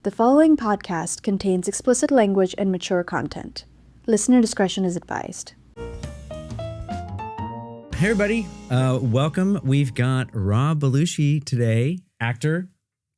The following podcast contains explicit language and mature content. Listener discretion is advised. Hey everybody, welcome. We've got Rob Belushi today, actor,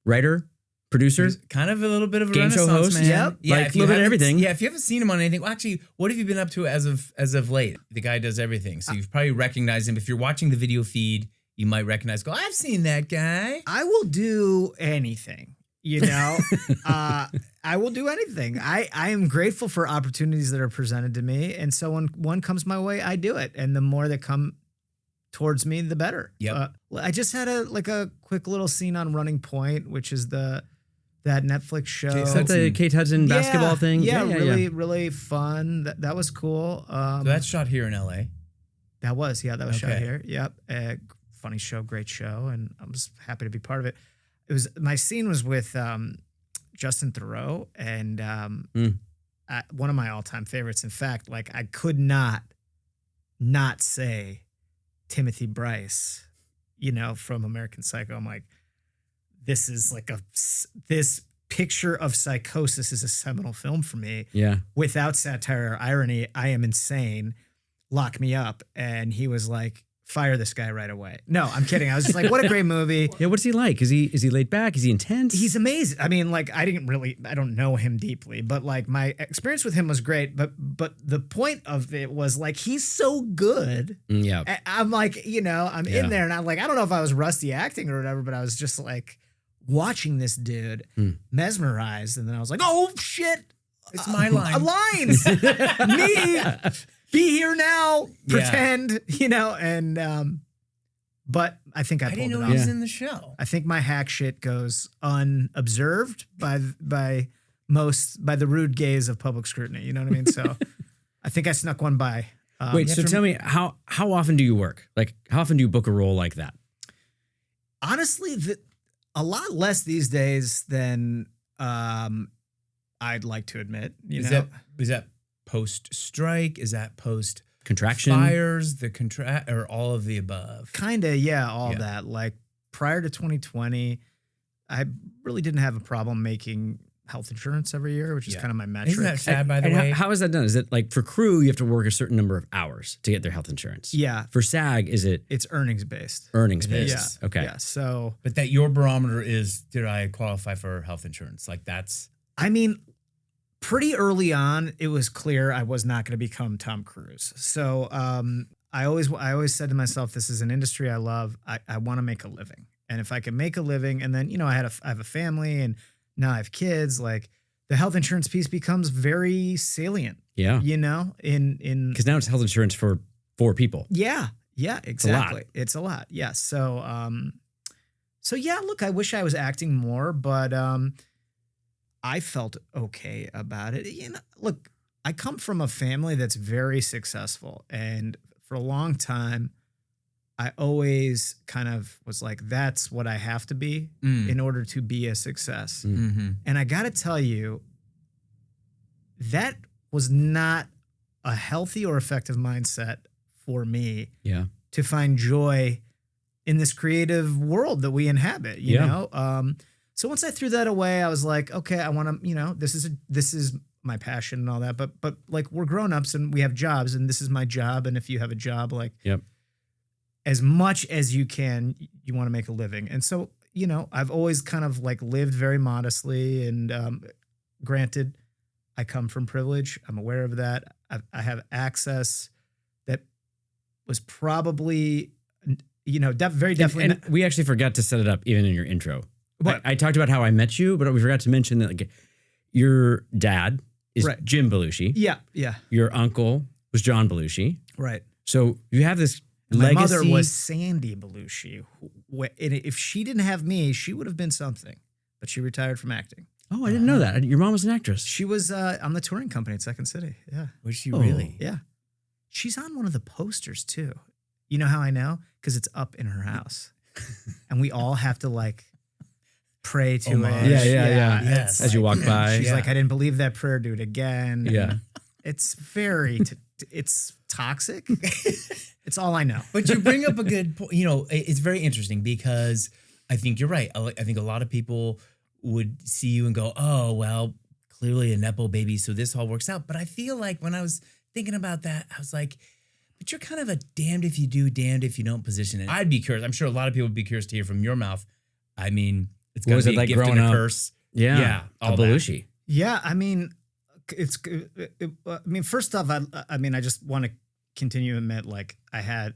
writer, producer. He's kind of a little bit of a game show renaissance host. man. Yep. Yeah, Like a little bit of everything. Yeah, if you haven't seen him on anything, well, actually, what have you been up to as of late? The guy does everything, so you've probably recognized him. If you're watching the video feed, you might recognize. Go, I've seen that guy. I will do anything. You know, I will do anything. I am grateful for opportunities that are presented to me. And so when one comes my way, I do it. And the more that come towards me, the better. Yep. I just had a quick little scene on Running Point, which is that Netflix show. Is that the Kate Hudson basketball thing? Yeah, really fun. That was cool. So that's shot here in LA. That was shot Okay. here. Yep. Funny show, great show. And I was happy to be part of it. My scene was with Justin Theroux and one of my all-time favorites. In fact, like I could not say Timothy Bryce, from American Psycho. I'm like, this is like this picture of psychosis is a seminal film for me. Yeah. Without satire or irony, I am insane. Lock me up. And he was like, fire this guy right away. No, I'm kidding. I was just like, what a great movie. Yeah, what's he like? Is he laid back? Is he intense? He's amazing. I mean, like, I don't know him deeply, but like my experience with him was great. But the point of it was like, he's so good. Yeah. I'm like, I'm in there and I'm like, I don't know if I was rusty acting or whatever, but I was just like watching this dude mesmerized. And then I was like, oh shit. It's my line. Lines. Me. Be here now, pretend, but I think I pulled didn't it know off. he was in the show. I think my hack shit goes unobserved by the rude gaze of public scrutiny. You know what I mean? So I think I snuck one by. Wait, so tell me, how often do you work? Like, how often do you book a role like that? Honestly, a lot less these days than I'd like to admit. Is that post-strike? Is that post Contraction? fires? Or all of the above? Kinda, yeah, all that. Like prior to 2020, I really didn't have a problem making health insurance every year, which is kind of my metric. Isn't that sad, by the And way? how is that done? Is it like for crew, you have to work a certain number of hours to get their health insurance? Yeah. For SAG, is it It's earnings based. earnings It is. based? Okay. Yeah. So But that your barometer is, did I qualify for health insurance? Like that's... I mean, pretty early on, it was clear I was not going to become Tom Cruise. So I always said to myself, this is an industry I love. I want to make a living. And if I can make a living, and then, I have a family and now I have kids, like the health insurance piece becomes very salient. Yeah. In Because now it's health insurance for 4 people. Yeah, exactly. It's a lot. Yeah. So yeah, look, I wish I was acting more, but I felt okay about it. Look, I come from a family that's very successful. And for a long time, I always kind of was like, that's what I have to be in order to be a success. Mm-hmm. And I got to tell you, that was not a healthy or effective mindset for me to find joy in this creative world that we inhabit, you know? So once I threw that away, I was like, okay, I want to, this is my passion and all that, but like we're grown-ups and we have jobs and this is my job. And if you have a job, like as much as you can, you want to make a living. And so, I've always kind of like lived very modestly and granted, I come from privilege. I'm aware of that. I have access that was probably, very definitely. And we actually forgot to set it up even in your intro. What? I talked about how I met you, but we forgot to mention that like your dad is Jim Belushi. Yeah. Your uncle was John Belushi. Right. So you have this My legacy. mother was Sandy Belushi. If she didn't have me, she would have been something. But she retired from acting. Oh, I didn't know that. Your mom was an actress. She was on the touring company at Second City. Yeah. Was she really? Yeah. She's on one of the posters too. You know how I know? Because it's up in her house. And we all have to like pray to Homage. it. Yeah. Yes. As you walk by. She's like, I didn't believe that prayer. Do it again. Yeah. It's very, it's toxic. It's all I know. But you bring up a good point. It's very interesting because I think you're right. I think a lot of people would see you and go, oh, well, clearly a Nepo baby, so this all works out. But I feel like when I was thinking about that, I was like, but you're kind of a damned if you do, damned if you don't position. And I'd be curious. I'm sure a lot of people would be curious to hear from your mouth. I mean, it's going to be a gift and a curse. Yeah, all Belushi. Yeah, I mean, first off, I mean, I just want to continue to admit, like, I had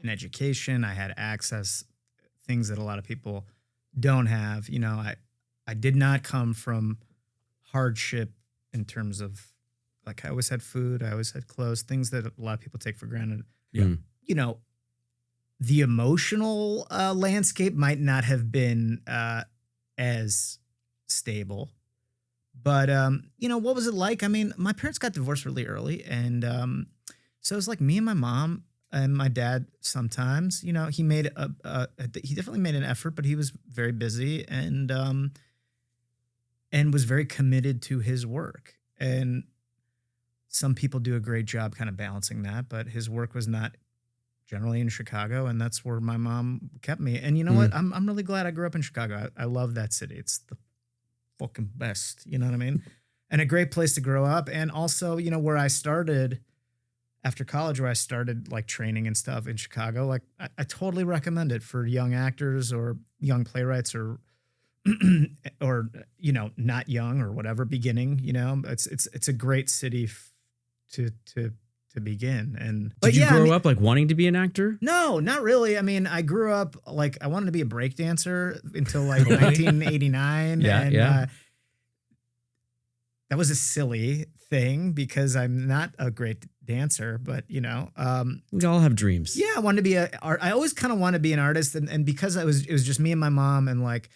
an education, I had access, things that a lot of people don't have. You know, I did not come from hardship in terms of, like, I always had food, I always had clothes, things that a lot of people take for granted. Yeah. You know, the emotional landscape might not have been as stable. But, you know, what was it like? I mean, my parents got divorced really early. And so it was like me and my mom and my dad sometimes. You know, he made he definitely made an effort, but he was very busy and was very committed to his work. And some people do a great job kind of balancing that, but his work was not generally in Chicago, and that's where my mom kept me. And you know what? I'm really glad I grew up in Chicago. I love that city. It's the fucking best, you know what I mean? And a great place to grow up. And also, you know, where I started after college, where I started like training and stuff in Chicago, like I totally recommend it for young actors or young playwrights or or, you know, not young or whatever, beginning, you know. It's a great city to begin. And did you grow up like wanting to be an actor? No, not really. I mean, I grew up like I wanted to be a break dancer until like 1989. Yeah. That was a silly thing because I'm not a great dancer, but you know, we all have dreams. Yeah, I wanted to be I always kind of wanted to be an artist, and because it was just me and my mom, and like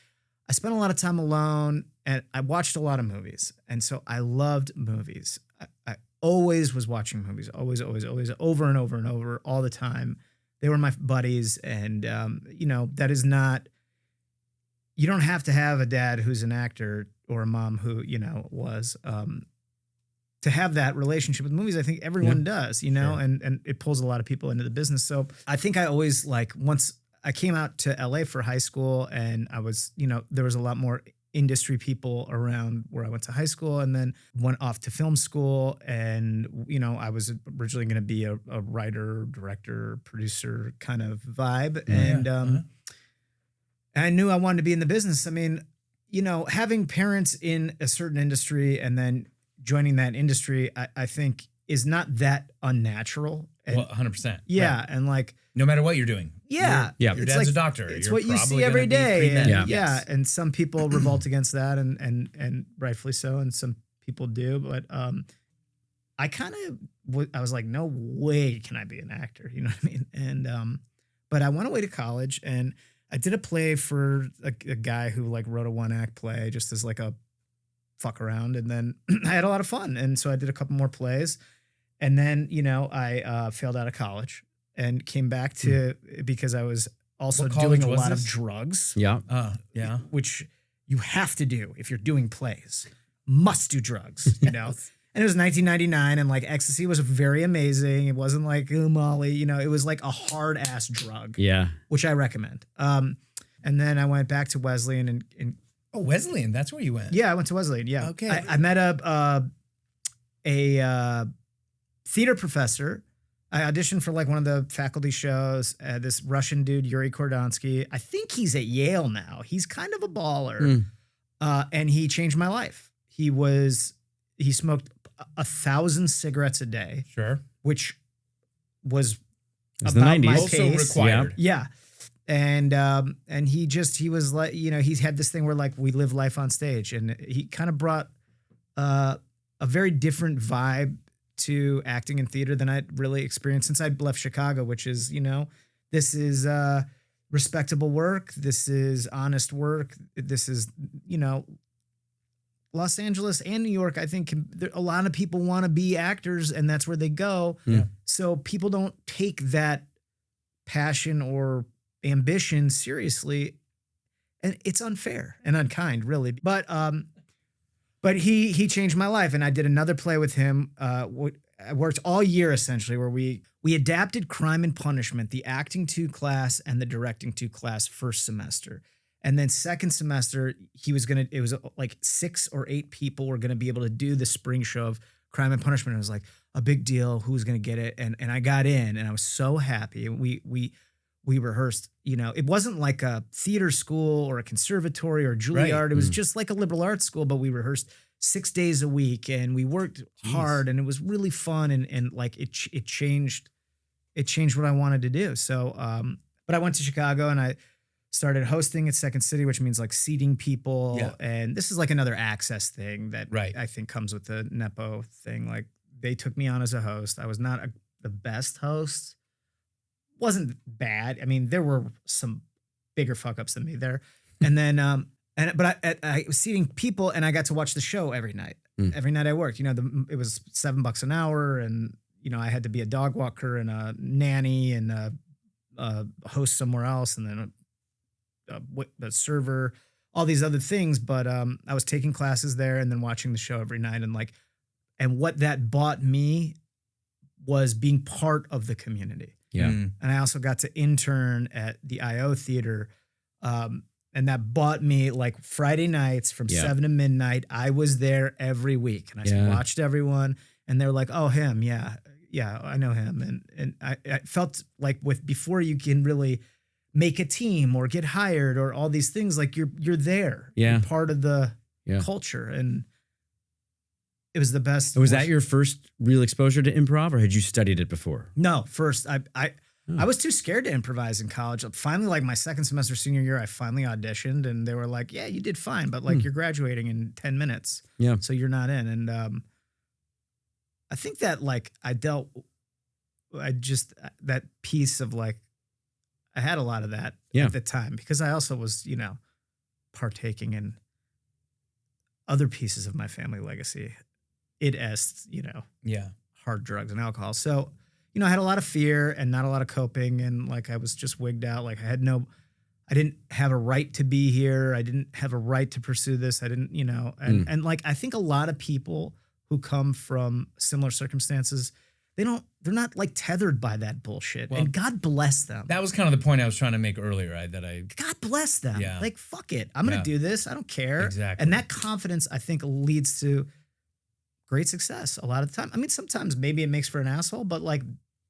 I spent a lot of time alone, and I watched a lot of movies, and so I loved movies. I always was watching movies, always, over and over and over, all the time. They were my buddies, and you know, that is not. You don't have to have a dad who's an actor or a mom who, you know, was to have that relationship with movies. I think everyone does, you know, and it pulls a lot of people into the business. So I think I always like once I came out to LA for high school, and I was, you know, there was a lot more industry people around where I went to high school, and then went off to film school. And, you know, I was originally going to be a writer, director, producer kind of vibe. And I knew I wanted to be in the business. I mean, you know, having parents in a certain industry and then joining that industry, I think is not that unnatural. And, well, 100%. Yeah. Right. And like, no matter what you're doing. Yeah. Your dad's like, a doctor. It's You're what you see probably every gonna be day. And, pre-med. yeah. And some people revolt against that and rightfully so. And some people do. But I kind of, I was like, no way can I be an actor. You know what I mean? And, but I went away to college, and I did a play for a guy who like wrote a 1-act play just as like a fuck around. And then I had a lot of fun. And so I did a couple more plays. And then, you know, I failed out of college and came back to because I was also doing a lot of drugs. Yeah. Yeah. Which you have to do if you're doing plays. Must do drugs, you know. And it was 1999, and like ecstasy was very amazing. It wasn't like Molly, you know, it was like a hard ass drug. Yeah. Which I recommend. And then I went back to Wesleyan and Oh, Wesleyan, that's where you went. yeah, I went to Wesleyan. Yeah. Okay. I met a theater professor. I auditioned for like one of the faculty shows. This Russian dude, Yuri Kordonsky. I think he's at Yale now. He's kind of a baller. And he changed my life. He smoked 1,000 cigarettes a day. Sure. Which was the about 90s. my Also pace. required. Yeah. And he was like, you know, he's had this thing where like we live life on stage, and he kind of brought a very different vibe to acting in theater than I'd really experienced since I'd left Chicago, which is, you know, this is respectable work. This is honest work. This is, you know, Los Angeles and New York, I think a lot of people want to be actors, and that's where they go. Yeah. So people don't take that passion or ambition seriously, and it's unfair and unkind, really. But he changed my life, and I did another play with him. I worked all year essentially, where we adapted Crime and Punishment, the acting 2 class and the directing 2 class first semester. And then second semester, it was like 6 or 8 people were going to be able to do the spring show of Crime and Punishment. It was like a big deal. Who's going to get it? And I got in, and I was so happy. We rehearsed, it wasn't like a theater school or a conservatory or Juilliard. Right. It was just like a liberal arts school, but we rehearsed 6 days a week, and we worked hard, and it was really fun. And like it changed what I wanted to do. So, but I went to Chicago, and I started hosting at Second City, which means like seating people. Yeah. And this is like another access thing that Right. I think comes with the Nepo thing. Like they took me on as a host. I was not the best host. Wasn't bad. I mean, there were some bigger fuck ups than me there. And then, but I was seating people, and I got to watch the show every night. Every night I worked, it was $7 an hour, and, I had to be a dog walker and a nanny and a host somewhere else, and then the server, all these other things. But I was taking classes there and then watching the show every night. And what that bought me was being part of the community. Yeah. And I also got to intern at the IO Theater. And that bought me like Friday nights from 7 to midnight. I was there every week, and I watched everyone, and they were like, oh, him. Yeah, I know him. And I felt like before you can really make a team or get hired or all these things, like you're there. Yeah. You're part of the culture. And it was the best. Was that your first real exposure to improv, or had you studied it before? No, first I was too scared to improvise in college. Finally, like my second semester senior year, I finally auditioned, and they were like, yeah, you did fine, but like you're graduating in 10 minutes. Yeah. So you're not in. And I think that like that piece of like, I had a lot of that at the time, because I also was, partaking in other pieces of my family legacy. Hard drugs and alcohol. So, I had a lot of fear and not a lot of coping, and like I was just wigged out. Like I didn't have a right to be here. I didn't have a right to pursue this. I didn't, and like I think a lot of people who come from similar circumstances, they're not like tethered by that bullshit. Well, and God bless them. That was kind of the point I was trying to make earlier, God bless them. Yeah. Like, fuck it. I'm going to do this. I don't care. Exactly. And that confidence, I think, leads to great success a lot of the time. I mean, sometimes maybe it makes for an asshole, but like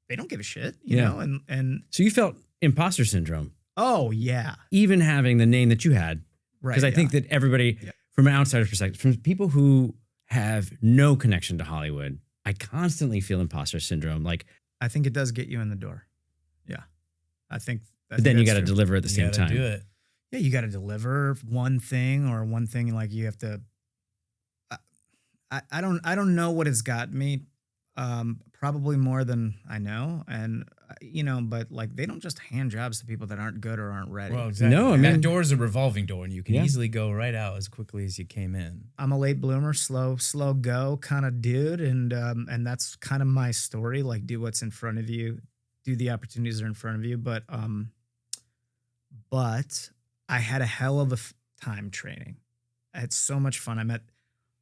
they don't give a shit, you know? And so you felt imposter syndrome. Oh, yeah. Even having the name that you had. Right. Because I think that everybody, from an outsider's perspective, from people who have no connection to Hollywood, I constantly feel imposter syndrome. Like, I think it does get you in the door. Yeah. I think but then you got to deliver at the same time. Do it. Yeah, you got to deliver one thing like you have to. I don't know what it's got me. Probably more than I know, and but like they don't just hand jobs to people that aren't good or aren't ready. Well, exactly. No, I mean, that door is a revolving door, and you can easily go right out as quickly as you came in. I'm a late bloomer, slow go kind of dude, and that's kind of my story. Like, do what's in front of you, do the opportunities that are in front of you. But I had a hell of a time training. I had so much fun. I met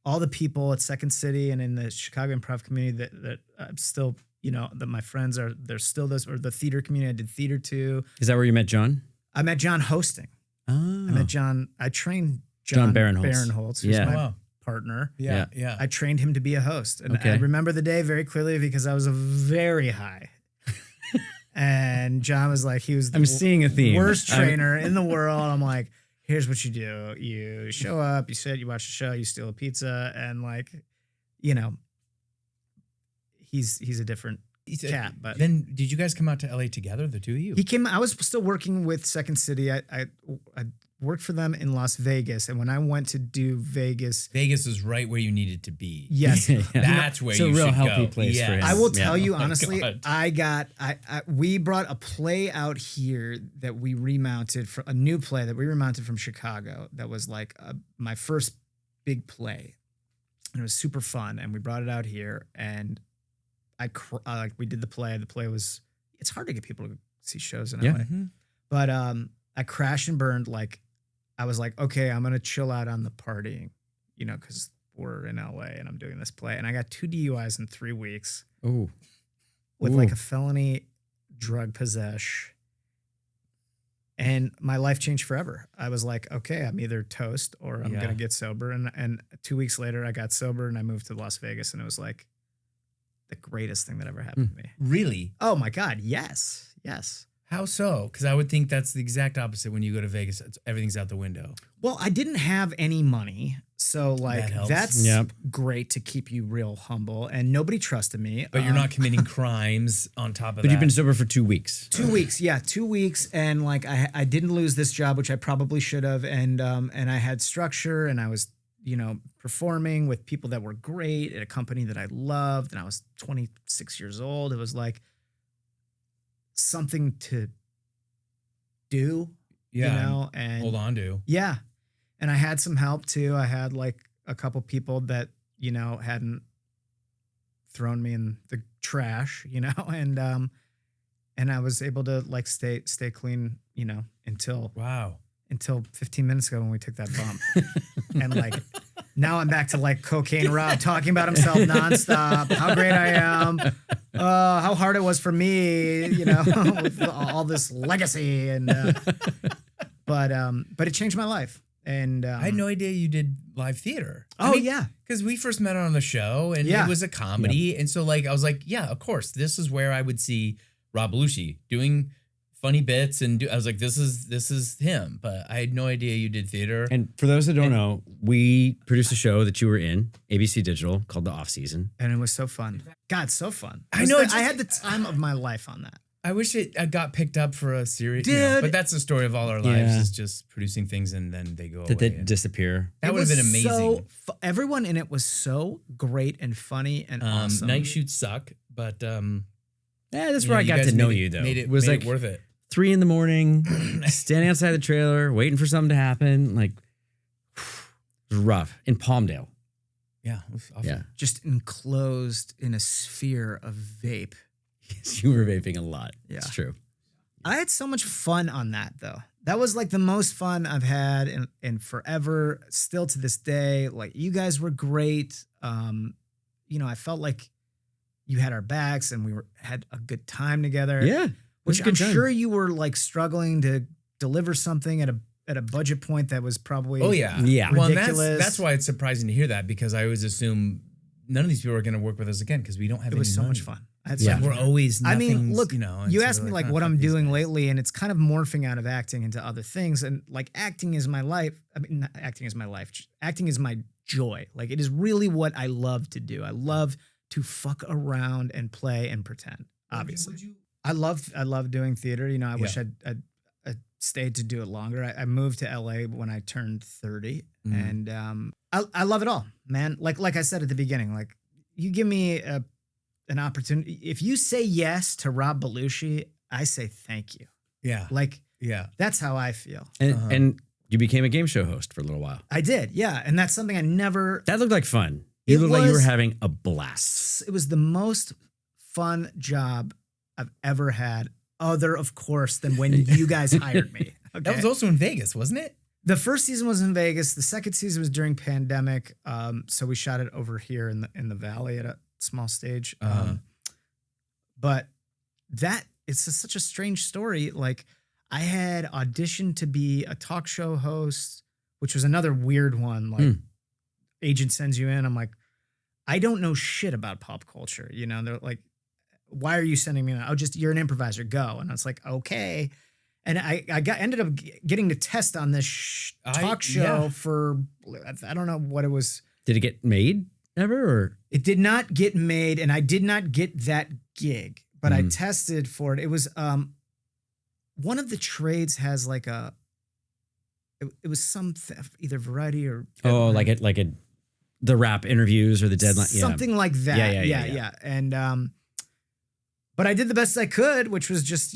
all the people at Second City and in the Chicago improv community that I'm still, that my friends are, they're still those, or the theater community. I did theater too. Is that where you met John? I met John hosting. Oh. I met John. I trained John Barinholtz, who's my partner. Yeah. I trained him to be a host. And I remember the day very clearly because I was very high. And John was like, he was I'm seeing a theme. Worst trainer in the world. I'm like, here's what you do. You show up, you sit, you watch the show, you steal a pizza, and like, he's a different cat. But then did you guys come out to LA together, the two of you? He came. I was still working with Second City. I worked for them in Las Vegas, and when I went to do Vegas is right where you needed to be. Yes, That's where it's you a real should healthy go. place for him. I will tell you Oh my honestly, God. we brought a play out here that we remounted for a new play that we remounted from Chicago. That was like my first big play, and it was super fun. And we brought it out here, and we did the play. The play was, it's hard to get people to see shows in LA, but I crashed and burned. Like, I was like, okay, I'm gonna chill out on the partying, because we're in LA and I'm doing this play, and I got 2 DUIs in 3 weeks. Oh, with like a felony drug possession. And my life changed forever. I was like, okay, I'm either toast or I'm going to get sober. And 2 weeks later, I got sober and I moved to Las Vegas. And it was like the greatest thing that ever happened to me. Really? Oh my God. Yes. Yes. How so? Because I would think that's the exact opposite when you go to Vegas. Everything's out the window. Well, I didn't have any money. So like that's great to keep you real humble. And nobody trusted me. But you're not committing crimes on top of that. But you've been sober for 2 weeks. 2 weeks. Yeah. 2 weeks. And like I didn't lose this job, which I probably should have. And I had structure and I was, performing with people that were great at a company that I loved. And I was 26 years old. It was like something to do, and hold on to. Yeah. And I had some help too. I had like a couple people that, hadn't thrown me in the trash, and I was able to like stay clean, until 15 minutes ago when we took that bump. And like, now I'm back to like Cocaine Rob talking about himself nonstop, how great I am, how hard it was for me, with all this legacy. And, but it changed my life. And I had no idea you did live theater. Yeah. Because we first met on the show and it was a comedy. Yep. And so like, I was like, yeah, of course, this is where I would see Rob Belushi doing funny bits. And I was like, this is him. But I had no idea you did theater. And for those that don't know, we produced a show that you were in, ABC Digital, called The Off Season. And it was so fun. God, so fun. I know. I had the time of my life on that. I wish I got picked up for a series. But that's the story of all our lives is just producing things and then they go away. They disappear. That would have been amazing. Everyone in it was so great and funny and awesome. Night shoots suck, but that's where I got to know you though. It was like worth it. 3 a.m, standing outside the trailer, waiting for something to happen. Like, it was rough in Palmdale. Yeah, it was awful. Yeah, just enclosed in a sphere of vape. Yes, you were vaping a lot. Yeah, it's true. I had so much fun on that though. That was like the most fun I've had in forever. Still to this day, like you guys were great. I felt like you had our backs and we had a good time together. Yeah. Which I'm sure you were like struggling to deliver something at a budget point that was probably ridiculous. Well, that's why it's surprising to hear that because I always assume none of these people are going to work with us again because we don't have. It was so money. much fun. We're always. I mean, look, you asked me like what I'm doing lately, and it's kind of morphing out of acting into other things. And like acting is my life. I mean, not acting is my life. Acting is my joy. Like it is really what I love to do. I love to fuck around and play and pretend. Obviously. I love doing theater. I wish I'd stayed to do it longer. I moved to LA when I turned 30 and I love it all, man. Like I said at the beginning, like you give me an opportunity. If you say yes to Rob Belushi, I say thank you. Yeah. That's how I feel. And you became a game show host for a little while. I did. Yeah. And that's something I never. That looked like fun. You looked like you were having a blast. It was the most fun job I've ever had, other, of course, than when you guys hired me. Okay? That was also in Vegas, wasn't it? The first season was in Vegas. The second season was during pandemic. So we shot it over here in the Valley at a small stage. But it's such a strange story. Like I had auditioned to be a talk show host, which was another weird one. Like agent sends you in. I'm like, I don't know shit about pop culture. They're like, why are you sending me in? You're an improviser, go. And I was like, okay. And I ended up getting to test on this talk show for, I don't know what it was. Did it get made ever? Or? It did not get made, and I did not get that gig, but I tested for it. It was, one of the trades has like it was some either Variety or. Oh, like the rap interviews or the deadline. Something like that. Yeah. And, but I did the best I could, which was just,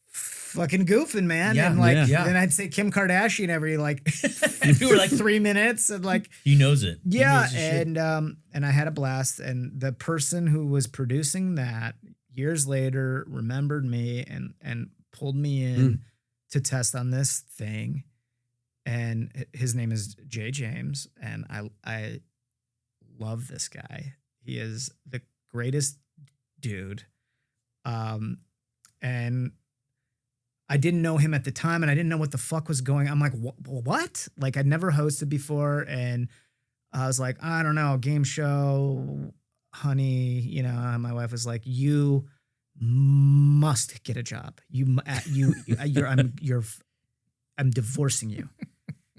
fucking goofing, man. Yeah, and then I'd say Kim Kardashian every you were like 3 minutes and like he knows it. Yeah, and I had a blast. And the person who was producing that years later remembered me and pulled me in to test on this thing. And his name is Jay James, and I love this guy. He is the greatest dude. And I didn't know him at the time, and I didn't know what the fuck was going. I'm like, what? Like, I'd never hosted before, and I was like, I don't know, game show, honey. You know, my wife was like, you must get a job. I'm divorcing you.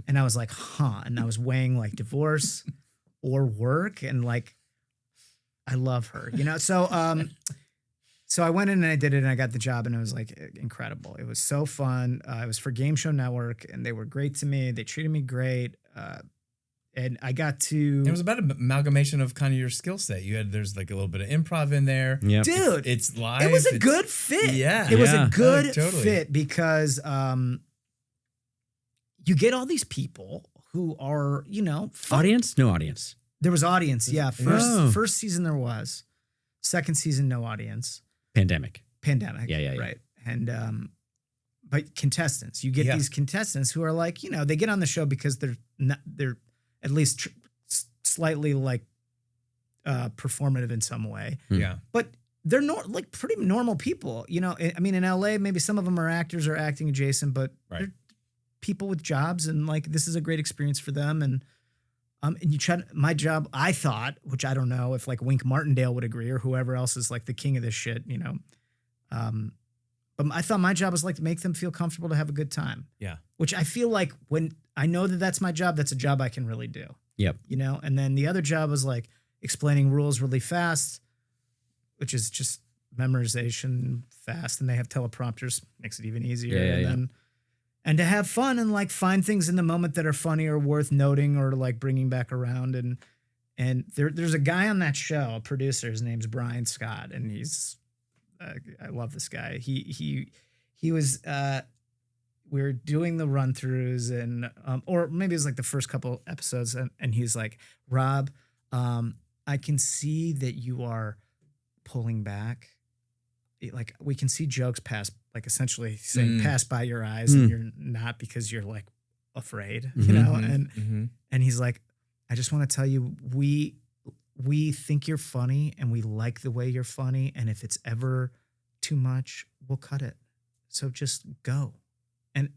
And I was like, huh. And I was weighing like divorce or work, and like, I love her, you know? So I went in and I did it, and I got the job, and it was like incredible. It was so fun. It was for Game Show Network, and they were great to me. They treated me great. And I got to... It was about an amalgamation of kind of your skill set. There's like a little bit of improv in there. Yep. Dude, it's live. It was a good fit. Yeah. It was a good totally. fit because you get all these people who are, you know... Audience? No audience. There was audience, yeah. Oh. First season there was. Second season, no audience. Pandemic. Yeah. Right. And but contestants, you get these contestants who are like, you know, they get on the show because they're at least slightly like performative in some way. Yeah. But they're like pretty normal people, you know. I mean, in LA, maybe some of them are actors or acting adjacent, but they're people with jobs, and like this is a great experience for them. And you try my job, I thought, which I don't know if like Wink Martindale would agree or whoever else is like the king of this shit, you know. But I thought my job was like to make them feel comfortable to have a good time. Yeah. Which I feel like when I know that that's my job, that's a job I can really do. Yep. You know, and then the other job was like explaining rules really fast, which is just memorization fast, and they have teleprompters, makes it even easier. And to have fun and like find things in the moment that are funny or worth noting or like bringing back around. And there's a guy on that show, a producer, his name's Brian Scott, and he's I love this guy. He was we were doing the run throughs, and or maybe it was like the first couple episodes, and he's like, Rob, I can see that you are pulling back. Like we can see jokes pass, like essentially saying pass by your eyes, and you're not, because you're like afraid, you know? And he's like, I just want to tell you, we think you're funny, and we like the way you're funny. And if it's ever too much, we'll cut it. So just go. And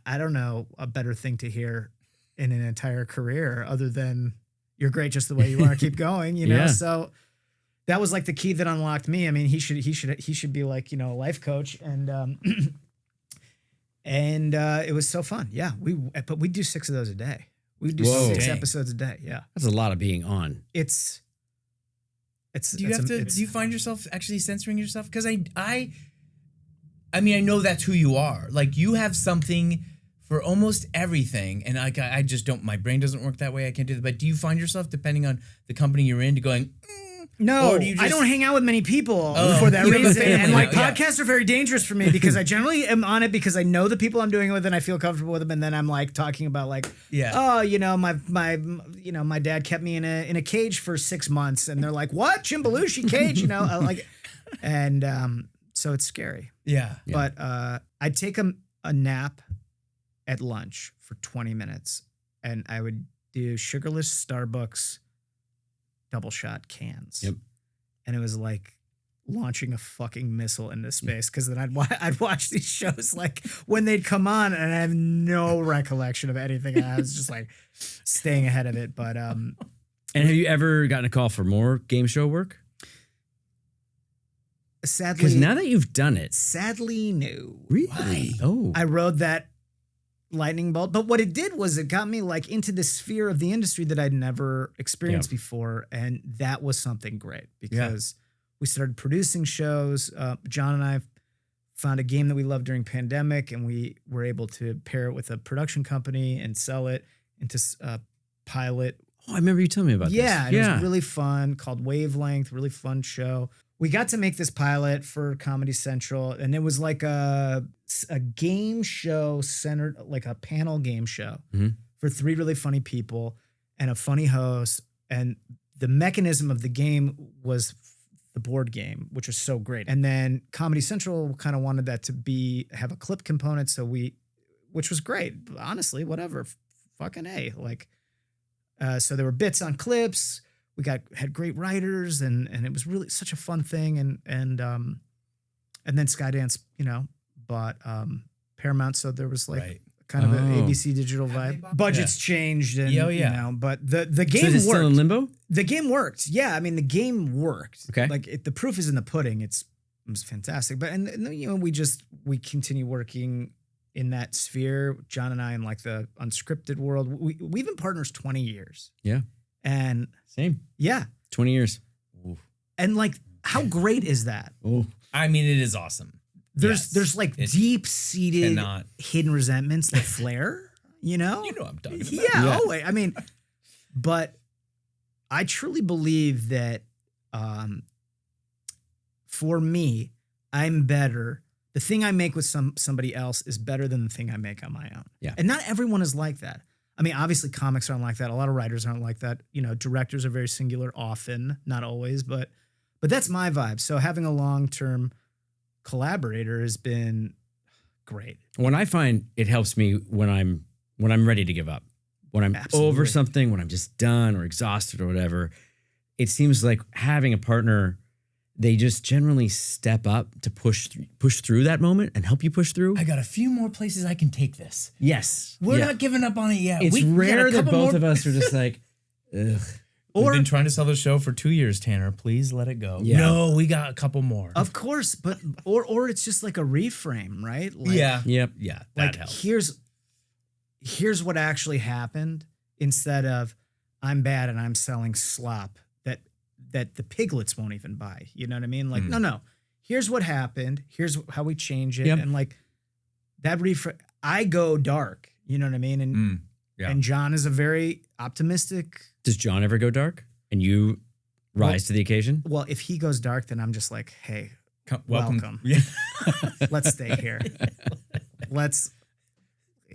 I don't know a better thing to hear in an entire career other than you're great just the way you are. Keep going, you know? Yeah. So that was like the key that unlocked me. I mean, he should be like, you know, a life coach. And it was so fun. Yeah. But we do 6 of those a day. We do 6 episodes a day. Yeah. That's a lot of being on. Do you find yourself actually censoring yourself? Because I mean, I know that's who you are. Like, you have something for almost everything, and I just don't. My brain doesn't work that way. I can't do that. But do you find yourself, depending on the company you're in, going? No, I don't hang out with many people for that reason. And like podcasts are very dangerous for me because I generally am on it because I know the people I'm doing it with and I feel comfortable with them. And then I'm like talking about like, oh, you know, my dad kept me in a cage for 6 months, and they're like, what? Jim Belushi cage? You know, like, and so it's scary. Yeah. But I'd take a nap at lunch for 20 minutes, and I would do sugarless Starbucks double shot cans. Yep. And it was like launching a fucking missile into space, because then I'd watch these shows like when they'd come on, and I have no recollection of anything. I was just like staying ahead of it. But and have you ever gotten a call for more game show work? Sadly, because now that you've done it, sadly, no. Really? Why? Oh, I rode that lightning bolt, but what it did was it got me like into the sphere of the industry that I'd never experienced before, and that was something great because we started producing shows. John and I found a game that we loved during pandemic, and we were able to pair it with a production company and sell it into pilot. Oh, I remember you telling me about this. Yeah, it was really fun, called Wavelength, really fun show. We got to make this pilot for Comedy Central, and it was like a game show centered, like a panel game show for 3 really funny people and a funny host. And the mechanism of the game was the board game, which was so great. And then Comedy Central kind of wanted that to have a clip component, which was great. Honestly, whatever, fucking A. Like, so there were bits on clips. We had great writers, and it was really such a fun thing. And and then Skydance, bought Paramount, so there was like Right. kind of an Oh. ABC digital vibe. Budgets changed, and but the So game is it worked. still in limbo? The game worked. Yeah, I mean the game worked. Okay. Like the proof is in the pudding. It was fantastic. But and we continue working in that sphere, John and I, in like the unscripted world. We've been partners 20 years. Yeah. And Same. yeah. 20 years. And like how great is that? Oh. I mean, it is awesome. There's like It deep-seated cannot- hidden resentments that flare, You know what I'm talking about. Yeah, always. I mean, but I truly believe that for me, I'm better. The thing I make with somebody else is better than the thing I make on my own. Yeah. And not everyone is like that. I mean, obviously comics aren't like that. A lot of writers aren't like that. Directors are very singular often, not always, but that's my vibe. So having a long-term collaborator has been great. When I find it helps me when I'm ready to give up, when I'm Absolutely. over something, when I'm just done or exhausted or whatever, it seems like having a partner, they just generally step up to push through that moment and help you push through. I got a few more places I can take this. Yes. We're Yeah. not giving up on it yet. It's We got a rare that couple both more- of us are just like, ugh. We've been trying to sell the show for 2 years, Tanner. Please let it go. Yeah. No, we got a couple more. Of course, but or it's just like a reframe, right? Like, yeah. Yep. Yeah. Like That helps. here's what actually happened instead of I'm bad and I'm selling slop that the piglets won't even buy. You know what I mean? Like, no. Here's what happened. Here's how we change it. Yep. And like that I go dark. You know what I mean? And Yeah. and John is a very optimistic. Does John ever go dark and you rise to the occasion? Well, if he goes dark, then I'm just like, hey, Welcome. welcome. Yeah. let's stay here.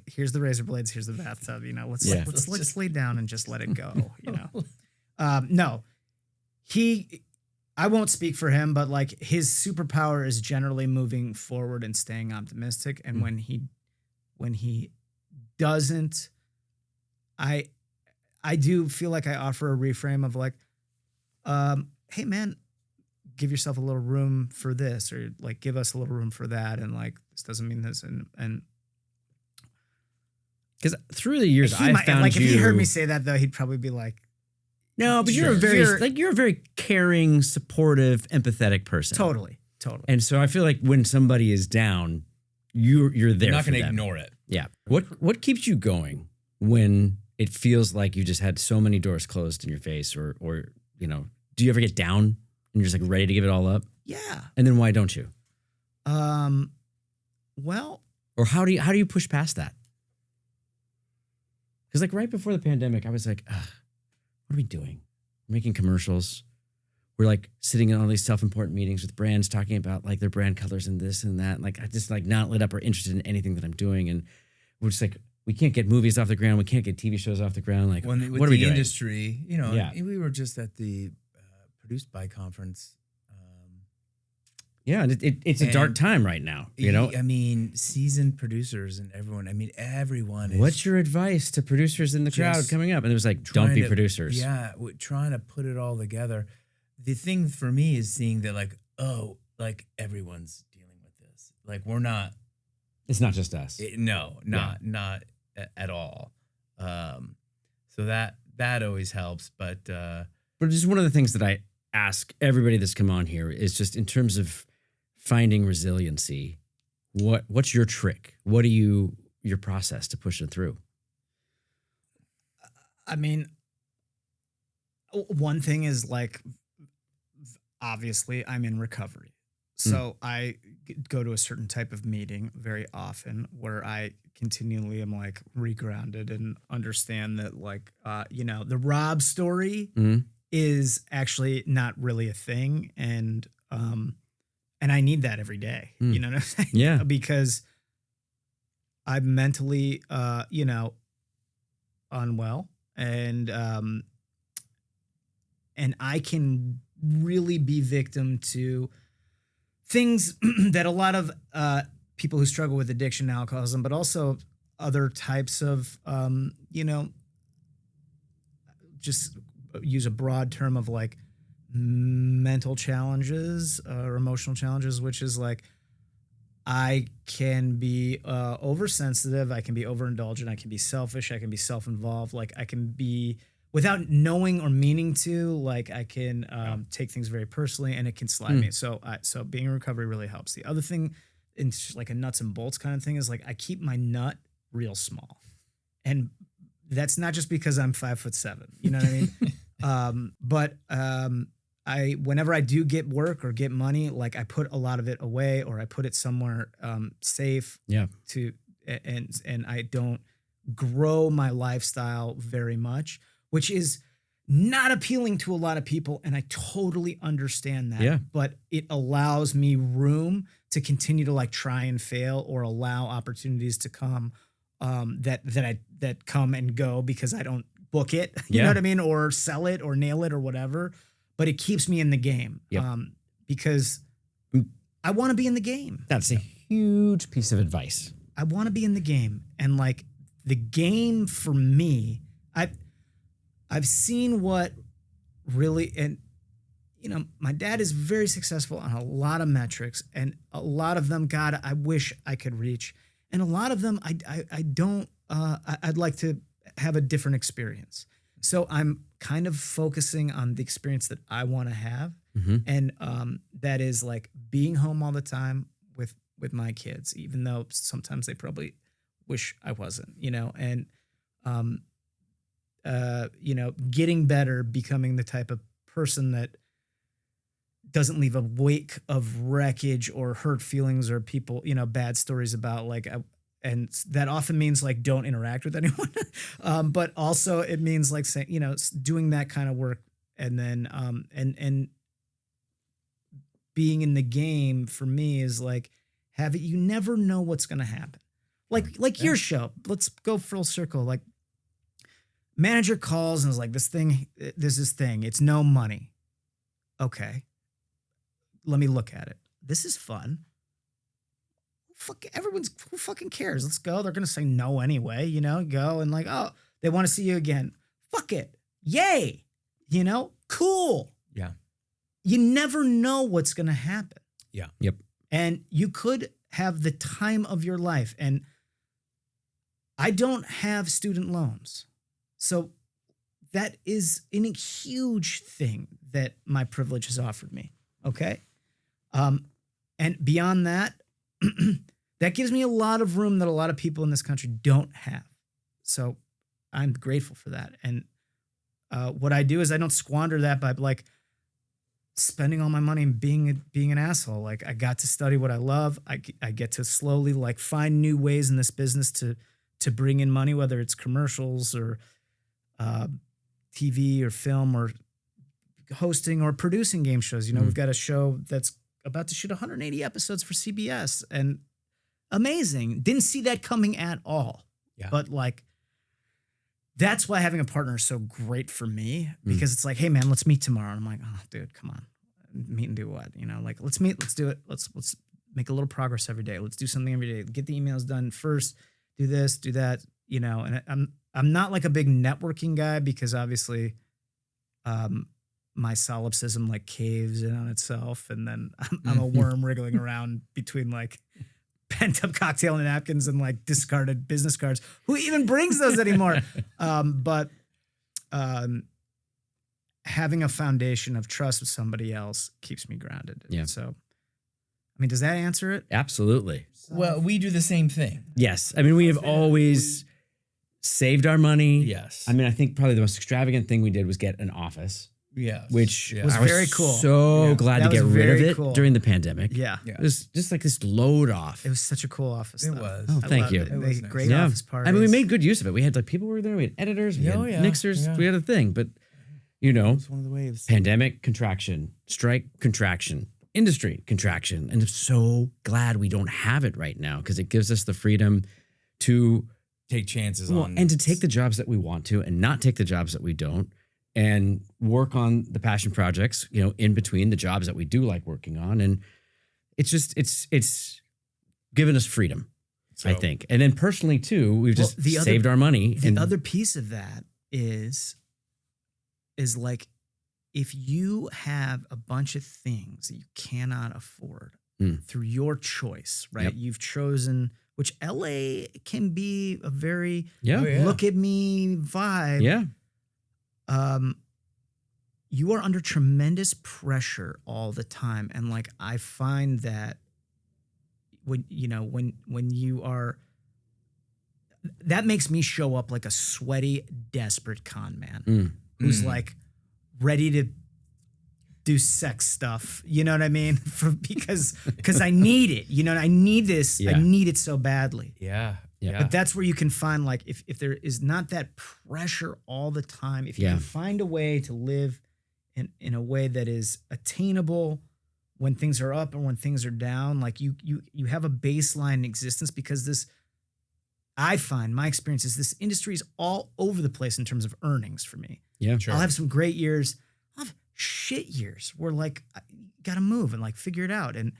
Here's the razor blades. Here's the bathtub. Let's just lay down and just let it go. No, I won't speak for him, but like his superpower is generally moving forward and staying optimistic. And when he doesn't, I do feel like I offer a reframe of like, hey man, give yourself a little room for this, or like give us a little room for that, and like this doesn't mean this, and Because through the years, I found like you. if he heard me say that though, he'd probably be like, no, but Sure. you're a very caring, supportive, empathetic person. totally. And so I feel like when somebody is down, you're there. You're not for going to them. ignore it. Yeah. What keeps you going when it feels like you just had so many doors closed in your face, or do you ever get down and you're just like ready to give it all up? Yeah. And then why don't you? Well, Or how do you push past that? Because like right before the pandemic, I was like, ugh, what are we doing? We're making commercials. We're like sitting in all these self-important meetings with brands talking about like their brand colors and this and that. And like I just like not lit up or interested in anything that I'm doing. And we're just like, we can't get movies off the ground. We can't get TV shows off the ground. Like, With what are we the doing? industry, Yeah. we were just at the Produced By conference. Yeah, and it's a dark time right now. I mean, seasoned producers and everyone. I mean, everyone is What's your advice to producers in the crowd just coming up? And it was like, don't trying be to- producers. Yeah, trying to put it all together. The thing for me is seeing that like everyone's dealing with this. Like we're not. It's not just us. Not at all. So that always helps. But just one of the things that I ask everybody that's come on here is just in terms of finding resiliency, what's your trick? What are your process to push it through? I mean, one thing is like, obviously I'm in recovery. So I go to a certain type of meeting very often where I continually am like regrounded and understand that like, the Rob story is actually not really a thing. And I need that every day, you know what I'm saying? Yeah. Because I'm mentally, unwell, and I can really be victim to things that a lot of people who struggle with addiction and alcoholism, but also other types of, just use a broad term of like mental challenges or emotional challenges, which is like I can be oversensitive. I can be overindulgent. I can be selfish. I can be self-involved. Like I can be, without knowing or meaning to, like I can take things very personally, and it can slide me. So being in recovery really helps. The other thing, in like a nuts and bolts kind of thing, is like I keep my nut real small, and that's not just because I'm 5'7". You know what I mean? Whenever I do get work or get money, like I put a lot of it away, or I put it somewhere safe. Yeah. And I don't grow my lifestyle very much, which is not appealing to a lot of people, and I totally understand that. Yeah. But it allows me room to continue to like try and fail, or allow opportunities to come that come and go because I don't book it. You know what I mean? Or sell it or nail it or whatever. But it keeps me in the game. Yep. Because I want to be in the game. That's a huge piece of advice. I want to be in the game. And like the game for me, I've seen what really, and you know, my dad is very successful on a lot of metrics, and a lot of them, God, I wish I could reach. And a lot of them, I don't, I'd like to have a different experience. So I'm kind of focusing on the experience that I want to have. Mm-hmm. And that is like being home all the time with my kids, even though sometimes they probably wish I wasn't, you know, and, you know, getting better, becoming the type of person that doesn't leave a wake of wreckage or hurt feelings or people, you know, bad stories about like, and that often means like don't interact with anyone. But also it means like saying, you know, doing that kind of work, and then, and being in the game for me is like, you never know what's going to happen. Like your show, let's go full circle. Like manager calls and is like, there's this thing, it's no money. Okay. Let me look at it. This is fun. Who fucking cares? Let's go. They're going to say no anyway, you know, go and like, oh, they want to see you again. Fuck it. Yay. You know, cool. Yeah. You never know what's going to happen. Yeah. Yep. And you could have the time of your life. And I don't have student loans. So that is a huge thing that my privilege has offered me. Okay. And beyond that, that gives me a lot of room that a lot of people in this country don't have. So I'm grateful for that. And what I do is I don't squander that by like spending all my money and being an asshole. Like I got to study what I love. I get to slowly like find new ways in this business to bring in money, whether it's commercials or TV or film or hosting or producing game shows. You know, we've got a show that's about to shoot 180 episodes for CBS, and amazing. Didn't see that coming at all. Yeah. But like, that's why having a partner is so great for me, because it's like, hey man, let's meet tomorrow. And I'm like, oh dude, come on. Meet and do what? You know, like let's meet, let's do it. Let's make a little progress every day. Let's do something every day. Get the emails done first, do this, do that, you know, and I'm not like a big networking guy, because obviously my solipsism like caves in on itself, and then I'm a worm wriggling around between like pent up cocktail and napkins and like discarded business cards. Who even brings those anymore? But having a foundation of trust with somebody else keeps me grounded. Yeah. So, I mean, does that answer it? Absolutely. Well, we do the same thing. Yes. I mean, we have always saved our money. Yes. I mean, I think probably the most extravagant thing we did was get an office. Yes. Which Yeah. Was I was very cool. so glad That to get was rid of very it cool. during the pandemic. Yeah. Yeah. It was just like this load off. It was such a cool office. It though. was. Oh, I thank loved you. it. It They was had nice. great Yeah. office parties. I mean, we made good use of it. We had like people were there. We had editors, we Oh, had yeah. mixers, Yeah. we had a thing. But you know, It's one of the waves. pandemic contraction, strike contraction, industry contraction, and I'm so glad we don't have it right now, because it gives us the freedom to Take chances on. and to take the jobs that we want to, and not take the jobs that we don't, and work on the passion projects, you know, in between the jobs that we do like working on. And it's just, it's given us freedom, I So- think. And then personally too, we've just the other- saved our money. The and other piece of that is like, if you have a bunch of things that you cannot afford, through your choice, right? Yep. You've chosen, which LA can be a very Yeah. Oh, yeah. look at me vibe. Yeah. You are under tremendous pressure all the time. And like, I find that when you are, that makes me show up like a sweaty, desperate con man who's like ready to do sex stuff. You know what I mean? Because I need it. You know, I need this. Yeah. I need it so badly. Yeah. But that's where you can find, like, if there is not that pressure all the time, if you can find a way to live in a way that is attainable when things are up and when things are down, like you have a baseline existence, because this, I find my experience is this industry is all over the place in terms of earnings for me. Yeah. Sure. I'll have some great years. I'll have shit years where like I gotta move and like figure it out. And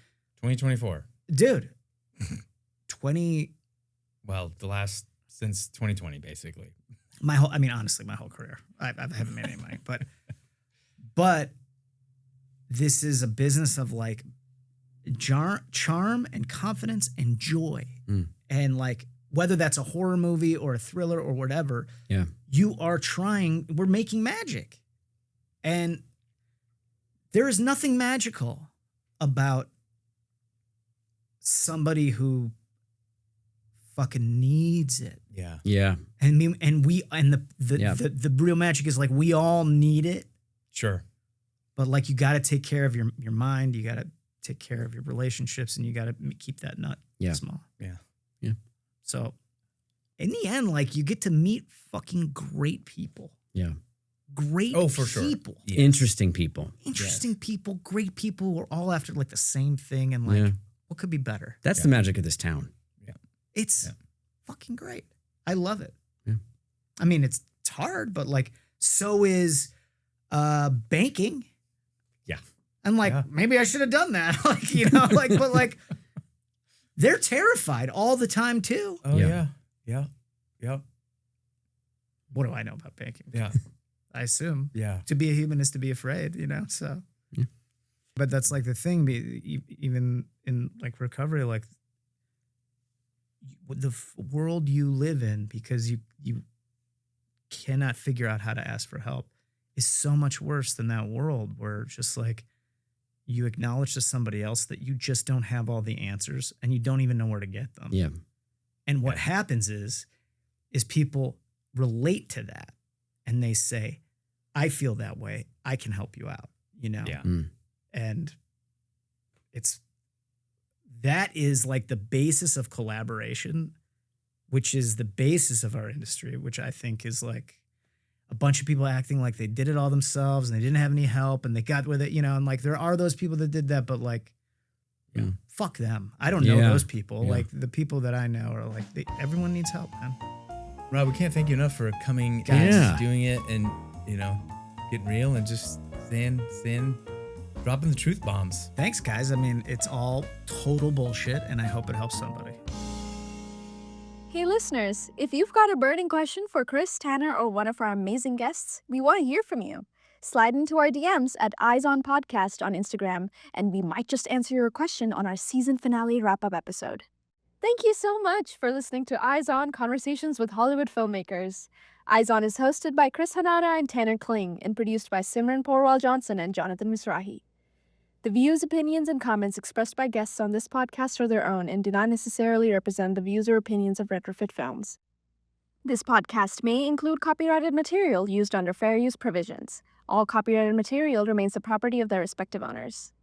2024. dude, 20, Well, since 2020, basically. honestly, my whole career, I haven't made any money, but this is a business of like charm and confidence and joy. And like, whether that's a horror movie or a thriller or whatever, we're making magic. And there is nothing magical about somebody who fucking needs it. Yeah. Yeah. And the real magic is like, we all need it, Sure. but like, you got to take care of your mind. You got to take care of your relationships, and you got to keep that nut small. Yeah. Yeah. So in the end, like, you get to meet fucking great people. Yeah. Great for sure. people. Yes. Interesting people. Interesting people, great people who are all after like the same thing. And like, what could be better? That's the magic of this town. It's fucking great. I love it. Yeah. I mean, it's hard, but like, so is banking. Yeah. I'm like, maybe I should have done that. Like, you know, like, but like, they're terrified all the time too. Oh, Yeah. Yeah. What do I know about banking? Yeah. I assume Yeah. to be a human is to be afraid, you know? So, but that's like the thing, even in like recovery, like the world you live in, because you cannot figure out how to ask for help, is so much worse than that world where just like you acknowledge to somebody else that you just don't have all the answers and you don't even know where to get them. Yeah. And what happens is people relate to that and they say, I feel that way. I can help you out, you know? Yeah. And that is like the basis of collaboration, which is the basis of our industry, which I think is like a bunch of people acting like they did it all themselves and they didn't have any help and they got with it, you know, and like there are those people that did that, but like, fuck them. I don't know those people. Yeah. Like the people that I know are like, everyone needs help, man. Rob, we can't thank you enough for coming and doing it and, you know, getting real and just saying, dropping the truth bombs. Thanks, guys. I mean, it's all total bullshit, and I hope it helps somebody. Hey listeners, if you've got a burning question for Chris, Tanner, or one of our amazing guests, we want to hear from you. Slide into our DMs at Eyes On Podcast on Instagram, and we might just answer your question on our season finale wrap-up episode. Thank you so much for listening to Eyes On Conversations with Hollywood Filmmakers. Eyes On is hosted by Chris Hanada and Tanner Kling and produced by Simran Porwal Johnson and Jonathan Misrahi. The views, opinions, and comments expressed by guests on this podcast are their own and do not necessarily represent the views or opinions of Retrofit Films. This podcast may include copyrighted material used under fair use provisions. All copyrighted material remains the property of their respective owners.